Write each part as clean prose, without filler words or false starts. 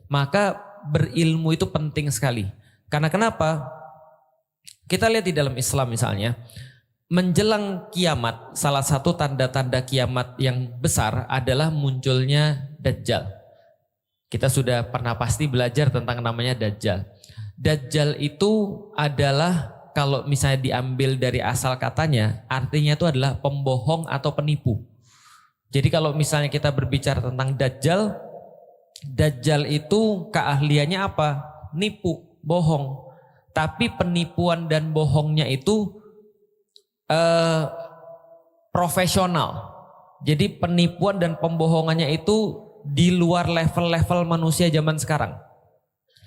Maka berilmu itu penting sekali. Karena kenapa? Kita lihat di dalam Islam misalnya, menjelang kiamat, salah satu tanda-tanda kiamat yang besar adalah munculnya Dajjal. Kita sudah pernah pasti belajar tentang namanya Dajjal. Dajjal itu adalah, kalau misalnya diambil dari asal katanya, artinya itu adalah pembohong atau penipu. Jadi kalau misalnya kita berbicara tentang Dajjal, Dajjal itu keahliannya apa? Nipu, bohong. Tapi penipuan dan bohongnya itu profesional. Jadi penipuan dan pembohongannya itu di luar level-level manusia zaman sekarang.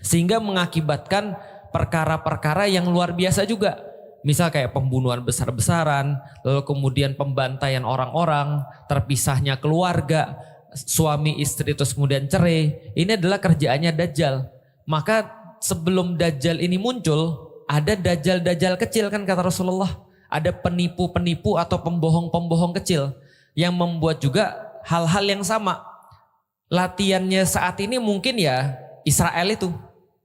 Sehingga mengakibatkan perkara-perkara yang luar biasa juga. Misal kayak pembunuhan besar-besaran, lalu kemudian pembantaian orang-orang, terpisahnya keluarga, suami istri terus kemudian cerai. Ini adalah kerjaannya Dajjal. Maka sebelum Dajjal ini muncul, ada Dajjal-Dajjal kecil kan kata Rasulullah. Ada penipu-penipu atau pembohong-pembohong kecil yang membuat juga hal-hal yang sama. Latihannya saat ini mungkin ya Israel itu,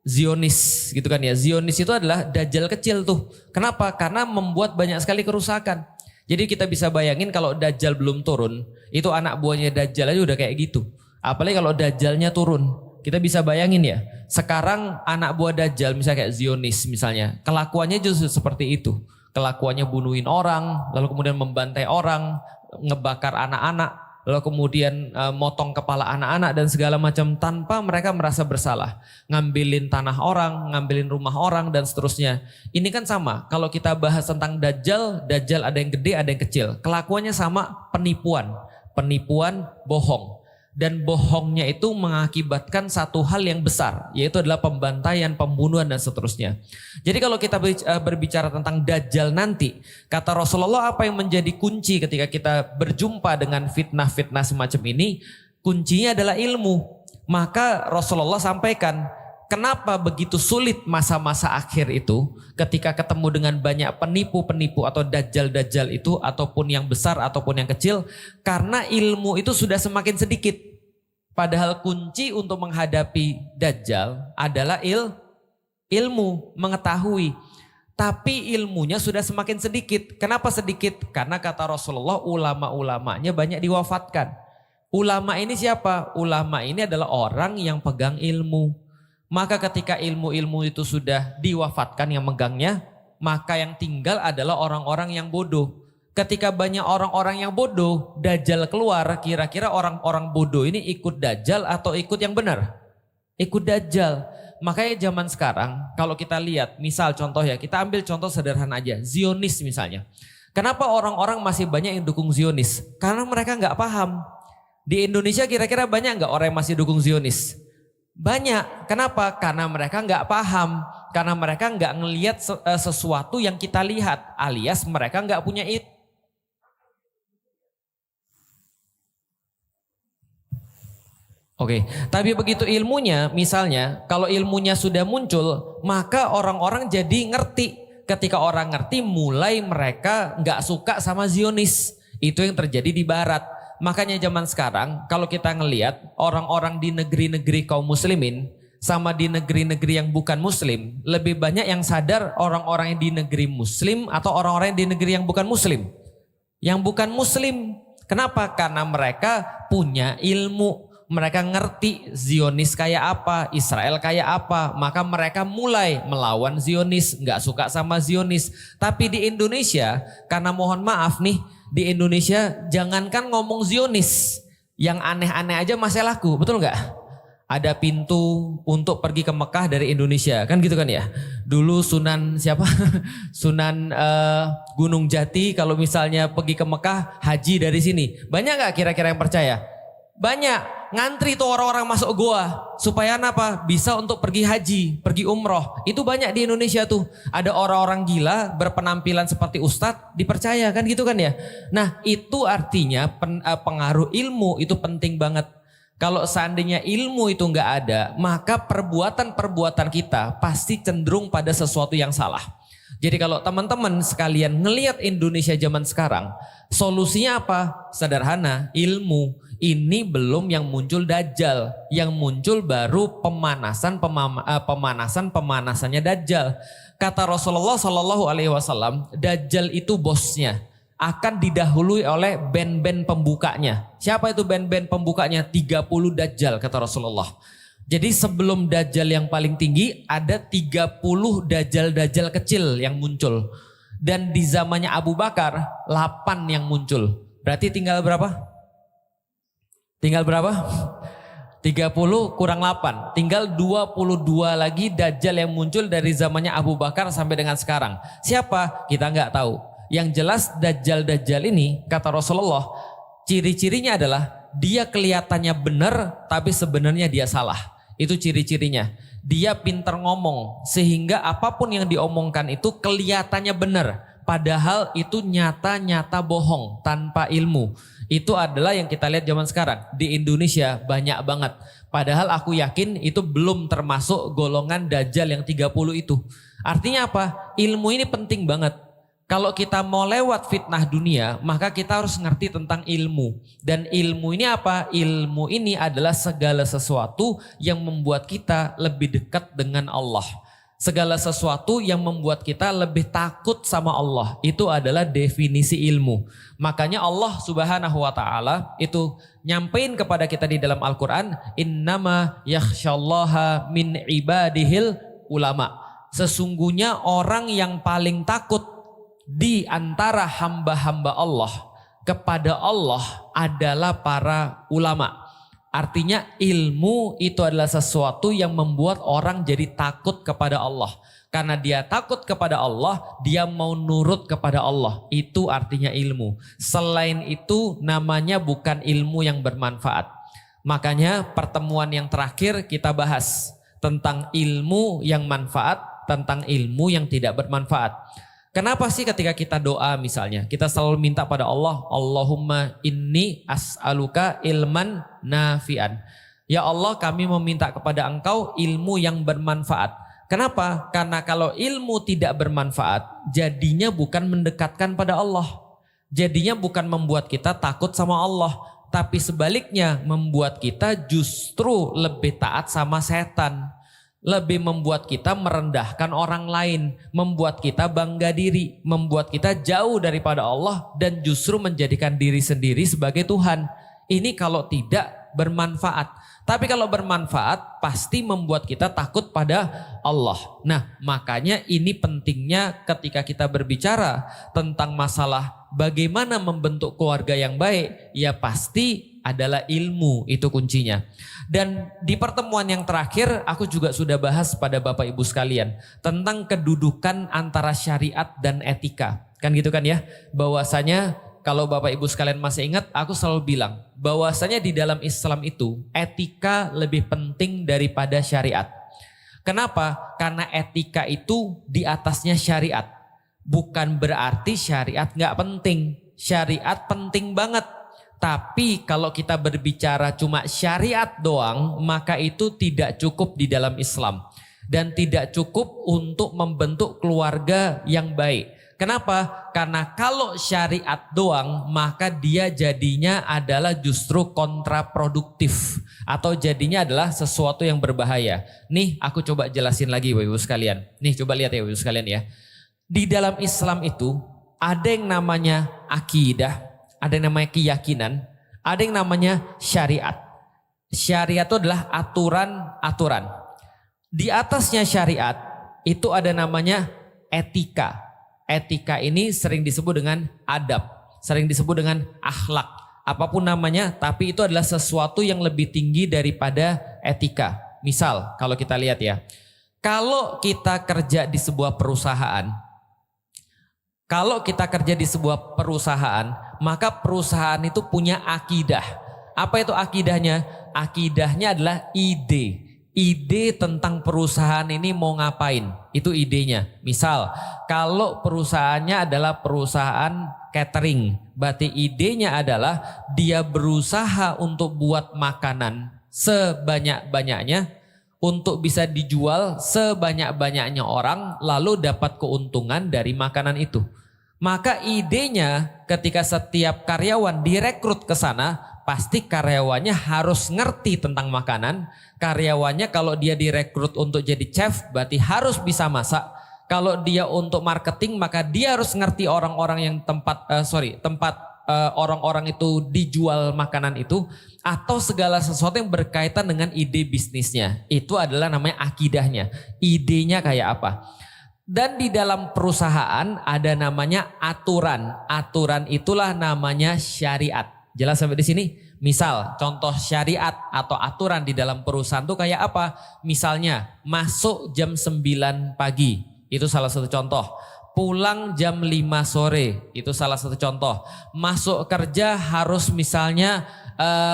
Zionis gitu kan ya. Zionis itu adalah Dajjal kecil tuh. Kenapa? Karena membuat banyak sekali kerusakan. Jadi kita bisa bayangin kalau Dajjal belum turun, itu anak buahnya Dajjal aja udah kayak gitu. Apalagi kalau Dajjalnya turun. Kita bisa bayangin ya, sekarang anak buah Dajjal misalnya kayak Zionis misalnya, kelakuannya justru seperti itu. Kelakuannya bunuhin orang, lalu kemudian membantai orang, ngebakar anak-anak, lalu kemudian motong kepala anak-anak dan segala macam tanpa mereka merasa bersalah. Ngambilin tanah orang, ngambilin rumah orang dan seterusnya. Ini kan sama, kalau kita bahas tentang Dajjal, Dajjal ada yang gede ada yang kecil. Kelakuannya sama, penipuan, bohong. Dan bohongnya itu mengakibatkan satu hal yang besar, yaitu adalah pembantaian, pembunuhan dan seterusnya. Jadi kalau kita berbicara tentang Dajjal nanti, kata Rasulullah apa yang menjadi kunci ketika kita berjumpa dengan fitnah-fitnah semacam ini? Kuncinya adalah ilmu. Maka Rasulullah sampaikan, kenapa begitu sulit masa-masa akhir itu ketika ketemu dengan banyak penipu-penipu atau Dajjal-Dajjal itu, ataupun yang besar ataupun yang kecil, karena ilmu itu sudah semakin sedikit. Padahal kunci untuk menghadapi Dajjal adalah ilmu, mengetahui. Tapi ilmunya sudah semakin sedikit. Kenapa sedikit? Karena kata Rasulullah ulama-ulamanya banyak diwafatkan. Ulama ini siapa? Ulama ini adalah orang yang pegang ilmu. Maka ketika ilmu-ilmu itu sudah diwafatkan yang megangnya, maka yang tinggal adalah orang-orang yang bodoh. Ketika banyak orang-orang yang bodoh, Dajjal keluar, kira-kira orang-orang bodoh ini ikut Dajjal atau ikut yang benar? Ikut Dajjal. Makanya zaman sekarang kalau kita lihat, misal contoh ya, kita ambil contoh sederhana aja, Zionis misalnya. Kenapa orang-orang masih banyak yang dukung Zionis? Karena mereka nggak paham. Di Indonesia kira-kira banyak nggak orang yang masih dukung Zionis? Banyak. Kenapa? Karena mereka nggak paham. Karena mereka nggak ngelihat sesuatu yang kita lihat. Alias mereka nggak punya itu. Oke, tapi begitu ilmunya, misalnya kalau ilmunya sudah muncul, maka orang-orang jadi ngerti. Ketika orang ngerti, mulai mereka nggak suka sama Zionis. Itu yang terjadi di Barat. Makanya zaman sekarang kalau kita ngelihat orang-orang di negeri-negeri kaum muslimin sama di negeri-negeri yang bukan muslim, lebih banyak yang sadar orang-orang yang di negeri muslim atau orang-orang yang di negeri yang bukan muslim. Yang bukan muslim. Kenapa? Karena mereka punya ilmu. Mereka ngerti Zionis kayak apa, Israel kayak apa. Maka mereka mulai melawan Zionis, nggak suka sama Zionis. Tapi di Indonesia, karena mohon maaf nih, di Indonesia jangankan ngomong Zionis, yang aneh-aneh aja masih laku, betul nggak? Ada pintu untuk pergi ke Mekah dari Indonesia, kan gitu kan ya. Dulu Sunan siapa? Sunan Gunung Jati kalau misalnya pergi ke Mekah haji dari sini. Banyak nggak kira-kira yang percaya? Banyak, ngantri tuh orang-orang masuk goa supaya apa? Bisa untuk pergi haji, pergi umroh. Itu banyak di Indonesia tuh. Ada orang-orang gila berpenampilan seperti ustadz dipercaya kan gitu kan ya. Nah itu artinya pengaruh ilmu itu penting banget. Kalau seandainya ilmu itu nggak ada, maka perbuatan-perbuatan kita pasti cenderung pada sesuatu yang salah. Jadi kalau teman-teman sekalian ngelihat Indonesia zaman sekarang, solusinya apa? Sederhana, ilmu. Ini belum yang muncul Dajjal. Yang muncul baru pemanasannya Dajjal. Kata Rasulullah Shallallahu Alaihi Wasallam, Dajjal itu bosnya. Akan didahului oleh band-band pembukanya. Siapa itu band-band pembukanya? 30 Dajjal kata Rasulullah. Jadi sebelum Dajjal yang paling tinggi ada 30 Dajjal-Dajjal kecil yang muncul. Dan di zamannya Abu Bakar 8 yang muncul. Berarti tinggal berapa? Tinggal berapa? 30 kurang 8. Tinggal 22 lagi Dajjal yang muncul dari zamannya Abu Bakar sampai dengan sekarang. Siapa? Kita nggak tahu. Yang jelas Dajjal-Dajjal ini kata Rasulullah, ciri-cirinya adalah dia kelihatannya benar tapi sebenarnya dia salah. Itu ciri-cirinya. Dia pintar ngomong sehingga apapun yang diomongkan itu kelihatannya benar. Padahal itu nyata-nyata bohong tanpa ilmu. Itu adalah yang kita lihat zaman sekarang. Di Indonesia banyak banget. Padahal aku yakin itu belum termasuk golongan Dajjal yang 30 itu. Artinya apa? Ilmu ini penting banget. Kalau kita mau lewat fitnah dunia, maka kita harus ngerti tentang ilmu. Dan ilmu ini apa? Ilmu ini adalah segala sesuatu yang membuat kita lebih dekat dengan Allah. Segala sesuatu yang membuat kita lebih takut sama Allah. Itu adalah definisi ilmu. Makanya Allah Subhanahu wa taala itu nyampein kepada kita di dalam Al-Qur'an, innama yakhsyallaha min ibadihil ulama. Sesungguhnya orang yang paling takut di antara hamba-hamba Allah kepada Allah adalah para ulama. Artinya ilmu itu adalah sesuatu yang membuat orang jadi takut kepada Allah. Karena dia takut kepada Allah, dia mau nurut kepada Allah. Itu artinya ilmu. Selain itu namanya bukan ilmu yang bermanfaat. Makanya pertemuan yang terakhir kita bahas tentang ilmu yang manfaat, tentang ilmu yang tidak bermanfaat. Kenapa sih ketika kita doa misalnya, kita selalu minta pada Allah, Allahumma inni as'aluka ilman nafi'an. Ya Allah, kami meminta kepada Engkau ilmu yang bermanfaat. Kenapa? Karena kalau ilmu tidak bermanfaat, jadinya bukan mendekatkan pada Allah. Jadinya bukan membuat kita takut sama Allah, tapi sebaliknya membuat kita justru lebih taat sama setan. Lebih membuat kita merendahkan orang lain, membuat kita bangga diri, membuat kita jauh daripada Allah dan justru menjadikan diri sendiri sebagai Tuhan. Ini kalau tidak bermanfaat. Tapi kalau bermanfaat pasti membuat kita takut pada Allah. Nah, makanya ini pentingnya ketika kita berbicara tentang masalah bagaimana membentuk keluarga yang baik, ya pasti adalah ilmu, itu kuncinya. Dan di pertemuan yang terakhir aku juga sudah bahas pada Bapak Ibu sekalian tentang kedudukan antara syariat dan etika. Kan gitu kan ya, bahwasanya kalau Bapak Ibu sekalian masih ingat, aku selalu bilang bahwasanya di dalam Islam itu etika lebih penting daripada syariat. Kenapa? Karena etika itu di atasnya syariat. Bukan berarti syariat nggak penting. Syariat penting banget. Tapi kalau kita berbicara cuma syariat doang, maka itu tidak cukup di dalam Islam. Dan tidak cukup untuk membentuk keluarga yang baik. Kenapa? Karena kalau syariat doang, maka dia jadinya adalah justru kontraproduktif. Atau jadinya adalah sesuatu yang berbahaya. Nih aku coba jelasin lagi Bapak Ibu sekalian. Nih coba lihat ya Bapak Ibu sekalian ya. Di dalam Islam itu ada yang namanya akidah. Ada yang namanya keyakinan, ada yang namanya syariat. Syariat itu adalah aturan-aturan. Di atasnya syariat itu ada namanya etika. Etika ini sering disebut dengan adab, sering disebut dengan akhlak. Apapun namanya, tapi itu adalah sesuatu yang lebih tinggi daripada etika. Misal, kalau kita lihat ya, kalau kita kerja di sebuah perusahaan, maka perusahaan itu punya akidah. Apa itu akidahnya? Akidahnya adalah ide. Ide tentang perusahaan ini mau ngapain. Itu idenya. Misal, kalau perusahaannya adalah perusahaan catering, berarti idenya adalah dia berusaha untuk buat makanan sebanyak-banyaknya untuk bisa dijual sebanyak-banyaknya orang, lalu dapat keuntungan dari makanan itu. Maka idenya ketika setiap karyawan direkrut ke sana, pasti karyawannya harus ngerti tentang makanan. Karyawannya kalau dia direkrut untuk jadi chef berarti harus bisa masak. Kalau dia untuk marketing maka dia harus ngerti orang-orang yang tempat orang-orang itu dijual makanan itu, atau segala sesuatu yang berkaitan dengan ide bisnisnya. Itu adalah namanya akidahnya. Idenya kayak apa. Dan di dalam perusahaan ada namanya aturan. Aturan itulah namanya syariat. Jelas sampai di sini? Misal contoh syariat atau aturan di dalam perusahaan itu kayak apa? Misalnya masuk jam 9 pagi. Itu salah satu contoh. Pulang jam 5 sore, itu salah satu contoh. Masuk kerja harus misalnya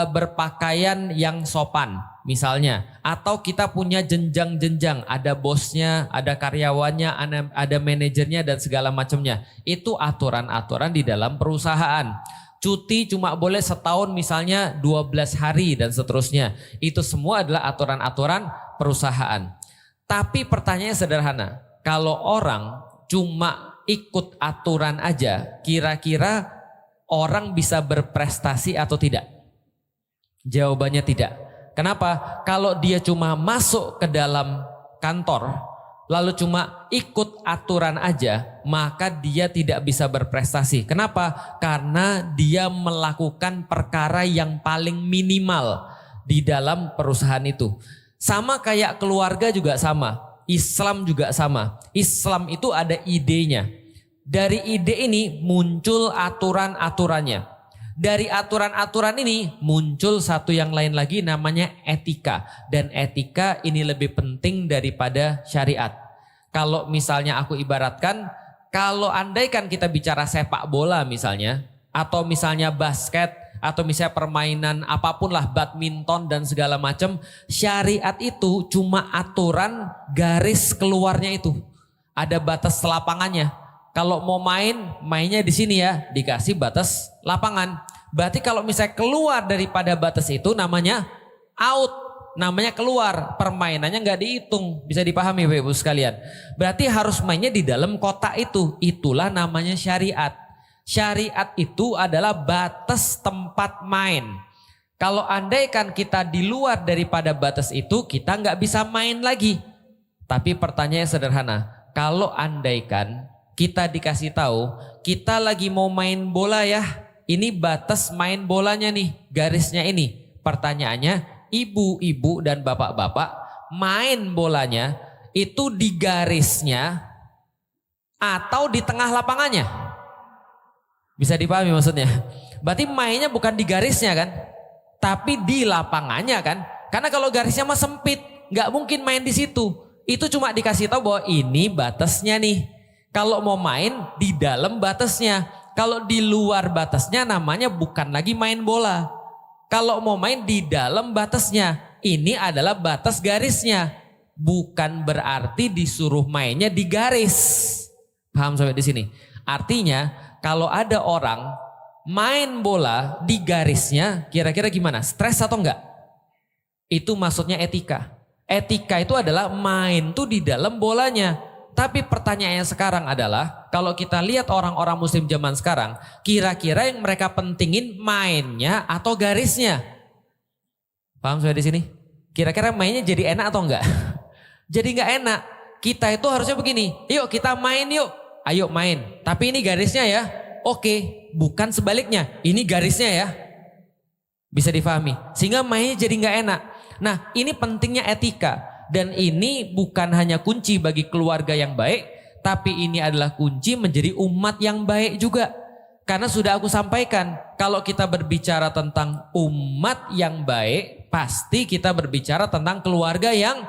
berpakaian yang sopan misalnya. Atau kita punya jenjang-jenjang, ada bosnya, ada karyawannya, ada manajernya dan segala macamnya. Itu aturan-aturan di dalam perusahaan. Cuti cuma boleh setahun misalnya 12 hari dan seterusnya. Itu semua adalah aturan-aturan perusahaan. Tapi pertanyaannya sederhana, kalau orang cuma ikut aturan aja, kira-kira orang bisa berprestasi atau tidak? Jawabannya tidak. Kenapa? Kalau dia cuma masuk ke dalam kantor, lalu cuma ikut aturan aja, maka dia tidak bisa berprestasi. Kenapa? Karena dia melakukan perkara yang paling minimal di dalam perusahaan itu. Sama kayak keluarga juga sama. Islam juga sama. Islam itu ada idenya. Dari ide ini muncul aturan-aturannya. Dari aturan-aturan ini muncul satu yang lain lagi namanya etika. Dan etika ini lebih penting daripada syariat. Kalau misalnya aku ibaratkan, kalau andaikan kita bicara sepak bola misalnya, atau misalnya basket, atau misalnya permainan apapun lah, badminton dan segala macam, syariat itu cuma aturan garis keluarnya itu. Ada batas lapangannya. Kalau mau mainnya di sini ya, dikasih batas lapangan. Berarti kalau misalnya keluar daripada batas itu namanya out, namanya keluar, permainannya nggak dihitung. Bisa dipahami Bapak Ibu sekalian. Berarti harus mainnya di dalam kotak itu. Itulah namanya syariat. Syariat itu adalah batas tempat main. Kalau andaikan kita di luar daripada batas itu, kita nggak bisa main lagi. Tapi pertanyaannya sederhana. Kalau andaikan kita dikasih tahu, kita lagi mau main bola ya, ini batas main bolanya nih, garisnya ini. Pertanyaannya, ibu-ibu dan bapak-bapak main bolanya itu di garisnya atau di tengah lapangannya? Bisa dipahami maksudnya? Berarti mainnya bukan di garisnya kan? Tapi di lapangannya kan? Karena kalau garisnya mah sempit, nggak mungkin main di situ. Itu cuma dikasih tahu bahwa ini batasnya nih. Kalau mau main di dalam batasnya. Kalau di luar batasnya namanya bukan lagi main bola. Kalau mau main di dalam batasnya, ini adalah batas garisnya. Bukan berarti disuruh mainnya di garis. Paham sampai di sini? Artinya kalau ada orang main bola di garisnya, kira-kira gimana? Stres atau enggak? Itu maksudnya etika. Etika itu adalah main tuh di dalam bolanya. Tapi pertanyaannya sekarang adalah, kalau kita lihat orang-orang muslim zaman sekarang, kira-kira yang mereka pentingin mainnya atau garisnya? Paham sudah di sini? Kira-kira mainnya jadi enak atau enggak? Jadi enggak enak. Kita itu harusnya begini, yuk kita main yuk. Ayo main, tapi ini garisnya ya. Oke, bukan sebaliknya. Ini garisnya ya. Bisa difahami. Sehingga mainnya jadi nggak enak. Nah, ini pentingnya etika. Dan ini bukan hanya kunci bagi keluarga yang baik, tapi ini adalah kunci menjadi umat yang baik juga. Karena sudah aku sampaikan, kalau kita berbicara tentang umat yang baik, pasti kita berbicara tentang keluarga yang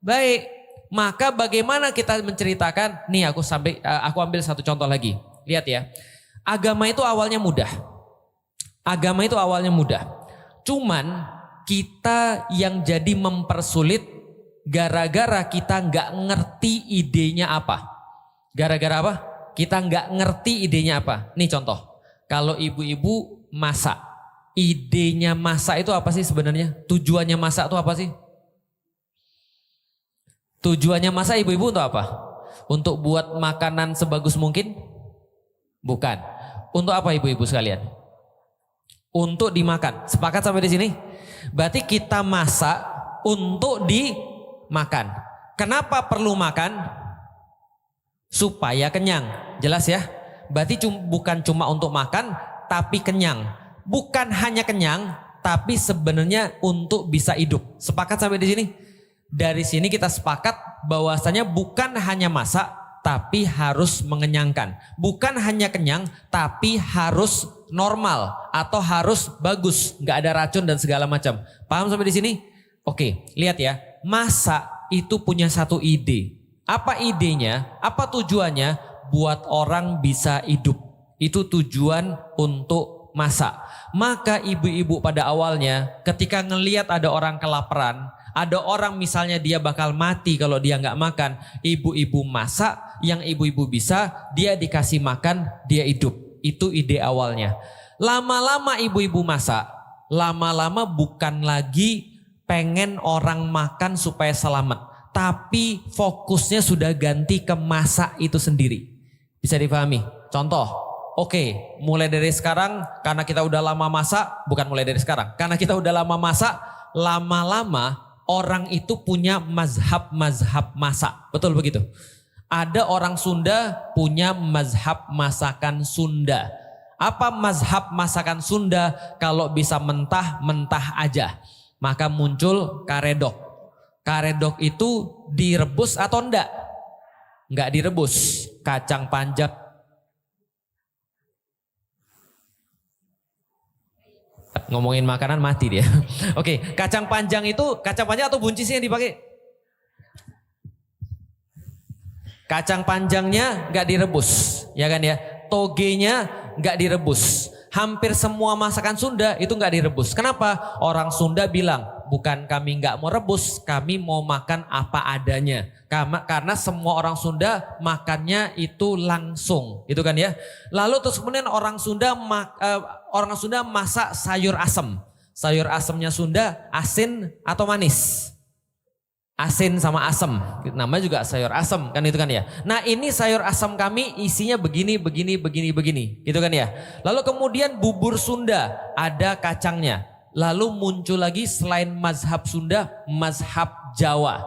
baik. Maka bagaimana kita menceritakan, nih aku ambil satu contoh lagi. Lihat ya, agama itu awalnya mudah. Agama itu awalnya mudah. Cuman kita yang jadi mempersulit gara-gara kita nggak ngerti idenya apa. Gara-gara apa? Kita nggak ngerti idenya apa. Nih contoh, kalau ibu-ibu masak, idenya masak itu apa sih sebenarnya? Tujuannya masak itu apa sih? Tujuannya masak ibu-ibu untuk apa? Untuk buat makanan sebagus mungkin? Bukan. Untuk apa ibu-ibu sekalian? untuk dimakan. Sepakat sampai di sini? Berarti kita masak untuk dimakan. Kenapa perlu makan? Supaya kenyang. Jelas ya? Berarti bukan cuma untuk makan, tapi kenyang. Bukan hanya kenyang, tapi sebenarnya untuk bisa hidup. Sepakat sampai di sini? Dari sini kita sepakat bahwasanya bukan hanya masak, tapi harus mengenyangkan. Bukan hanya kenyang, tapi harus normal atau harus bagus, nggak ada racun dan segala macam. Paham sampai di sini? Oke, lihat ya. Masak itu punya satu ide. Apa idenya? Apa tujuannya? Buat orang bisa hidup. Itu tujuan untuk masak. Maka ibu-ibu pada awalnya ketika ngelihat ada orang kelaparan, ada orang misalnya dia bakal mati kalau dia nggak makan, ibu-ibu masak, yang ibu-ibu bisa, dia dikasih makan, dia hidup. Itu ide awalnya. Lama-lama ibu-ibu masak, lama-lama bukan lagi pengen orang makan supaya selamat, tapi fokusnya sudah ganti ke masak itu sendiri. Bisa dipahami? Contoh, oke, mulai dari sekarang karena kita udah lama masak, bukan mulai dari sekarang, karena kita udah lama masak, lama-lama orang itu punya mazhab-mazhab masak. Betul begitu? Ada orang Sunda punya mazhab masakan Sunda. Apa mazhab masakan Sunda? Kalau bisa mentah, mentah aja. Maka muncul karedok. Karedok itu direbus atau enggak? Enggak direbus. Kacang panjang. Ngomongin makanan mati dia. Oke, kacang panjang atau buncisnya yang dipakai? Kacang panjangnya nggak direbus, ya kan ya? Togenya nggak direbus. Hampir semua masakan Sunda itu nggak direbus. Kenapa? Orang Sunda bilang, bukan kami nggak mau rebus, kami mau makan apa adanya. Karena semua orang Sunda makannya itu langsung, gitu kan ya. Lalu terus kemudian orang Sunda masak sayur asem. Sayur asemnya Sunda asin atau manis? Asin sama asem, namanya juga sayur asem kan itu kan ya. Nah ini sayur asem kami isinya begini, gitu kan ya. Lalu kemudian bubur Sunda ada kacangnya. Lalu muncul lagi selain mazhab Sunda, mazhab Jawa.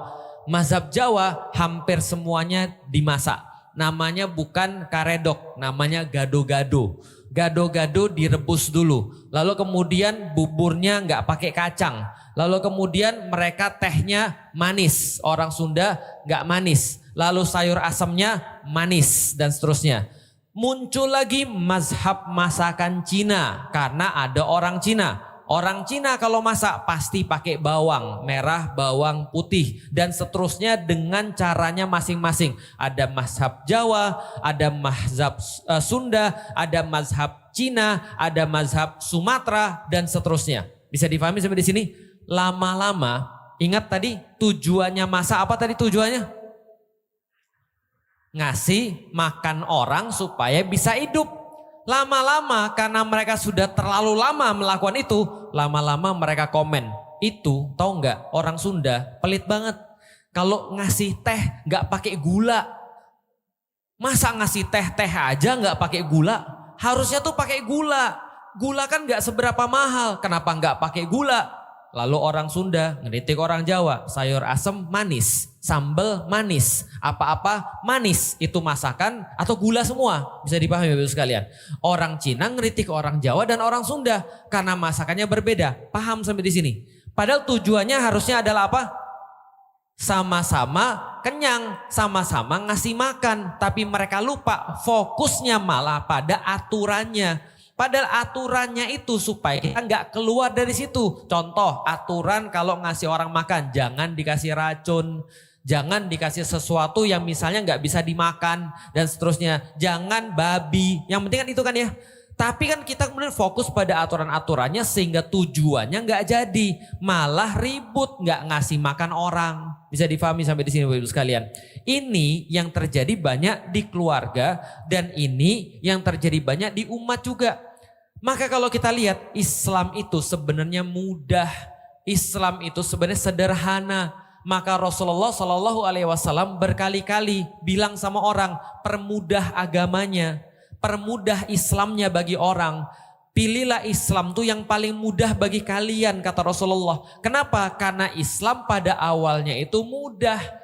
Mazhab Jawa hampir semuanya dimasak. Namanya bukan karedok, namanya gado-gado. Gado-gado direbus dulu. Lalu kemudian buburnya nggak pakai kacang. Lalu kemudian mereka tehnya manis. Orang Sunda nggak manis. Lalu sayur asamnya manis dan seterusnya. Muncul lagi mazhab masakan Cina karena ada orang Cina. Orang Cina kalau masak pasti pakai bawang merah, bawang putih dan seterusnya dengan caranya masing-masing. Ada mazhab Jawa, ada mazhab Sunda, ada mazhab Cina, ada mazhab Sumatera dan seterusnya. Bisa difahami sampai di sini? Lama-lama, ingat tadi tujuannya masak apa tadi tujuannya? Ngasih makan orang supaya bisa hidup. Lama-lama karena mereka sudah terlalu lama melakukan itu, lama-lama mereka komen, itu tahu nggak orang Sunda pelit banget. Kalau ngasih teh nggak pakai gula, masa ngasih teh aja nggak pakai gula? Harusnya tuh pakai gula. Gula kan nggak seberapa mahal, kenapa nggak pakai gula? Lalu orang Sunda ngeritik orang Jawa, sayur asem manis, sambal manis, apa-apa manis. Itu masakan atau gula semua? Bisa dipahami Bapak sekalian. Orang Cina ngeritik orang Jawa dan orang Sunda karena masakannya berbeda. Paham sampai di sini? Padahal tujuannya harusnya adalah apa? Sama-sama kenyang, sama-sama ngasih makan. Tapi mereka lupa, fokusnya malah pada aturannya. Padahal aturannya itu supaya kita nggak keluar dari situ. Contoh aturan kalau ngasih orang makan, jangan dikasih racun, jangan dikasih sesuatu yang misalnya nggak bisa dimakan dan seterusnya. Jangan babi, yang penting kan itu kan ya. Tapi kan kita kemudian fokus pada aturan-aturannya sehingga tujuannya nggak jadi, malah ribut, nggak ngasih makan orang. Bisa difahami sampai di sini Bapak Ibu sekalian. Ini yang terjadi banyak di keluarga dan ini yang terjadi banyak di umat juga. Maka kalau kita lihat Islam itu sebenarnya mudah, Islam itu sebenarnya sederhana. Maka Rasulullah Shallallahu Alaihi Wasallam berkali-kali bilang sama orang, permudah agamanya, permudah Islamnya bagi orang. pilihlah Islam tuh yang paling mudah bagi kalian, kata Rasulullah. Kenapa? Karena Islam pada awalnya itu mudah.